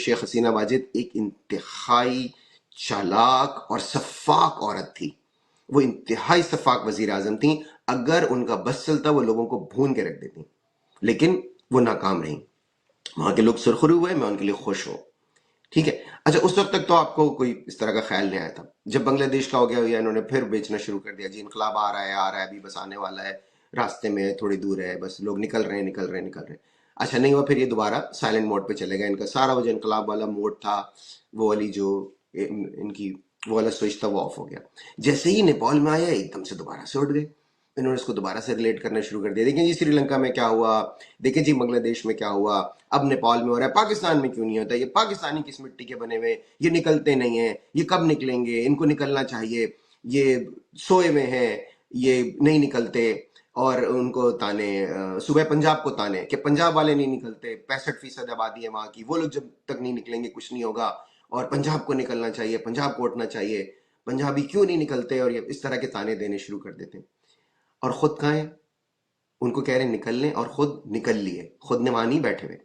शेख हसीना वाजिद एक इंतहाई चालाक और सफाक औरत थी। वो इंतहाई सफाक वजीर आजम थी। अगर उनका बस चलता वो लोगों को भून के रख देती, लेकिन वो नाकाम रही। वहां के लोग सुरखरू हुए, मैं उनके लिए खुश हूं। ठीक है। अच्छा, उस वक्त तक तो आपको कोई इस तरह का ख्याल नहीं आया था। जब बांग्लादेश का हो गया या इन्होंने फिर बेचना शुरू कर दिया, जी इनकलाब आ रहा है, आ रहा है, अभी बस आने वाला है, रास्ते में है, थोड़ी दूर है, बस लोग निकल रहे हैं, निकल रहे हैं, निकल रहे हैं। अच्छा, नहीं हुआ, फिर ये दोबारा साइलेंट मोड पे चले गए। इनका सारा वो जो इनकलाब वाला मोड था, वो वाली जो इनकी वो वाला स्विच था, वो ऑफ हो गया। जैसे ही नेपाल में आया, एकदम से दोबारा से उठ गए। इन्होंने इसको दोबारा से रिलेट करना शुरू कर दिया। देखें जी श्रीलंका में क्या हुआ, देखें जी बांग्लादेश में क्या हुआ, अब नेपाल में हो रहा है, पाकिस्तान में क्यों नहीं होता? ये पाकिस्तानी किस मिट्टी के बने हुए, ये निकलते नहीं है, ये कब निकलेंगे, इनको निकलना चाहिए, ये सोए में हैं, ये नहीं निकलते। और उनको ताने, सुबह पंजाब को ताने कि पंजाब वाले नहीं निकलते, 65% आबादी है वहां की, वो लोग जब तक नहीं निकलेंगे कुछ नहीं होगा, और पंजाब को निकलना चाहिए, पंजाब को उठना चाहिए, पंजाबी क्यों नहीं निकलते, और ये इस तरह के ताने देने शुरू कर देते हैं। और खुद कहाँ है? उनको कह रहे हैं निकल लें, और खुद निकल लिए, खुद ने वहां नहीं बैठे हुए।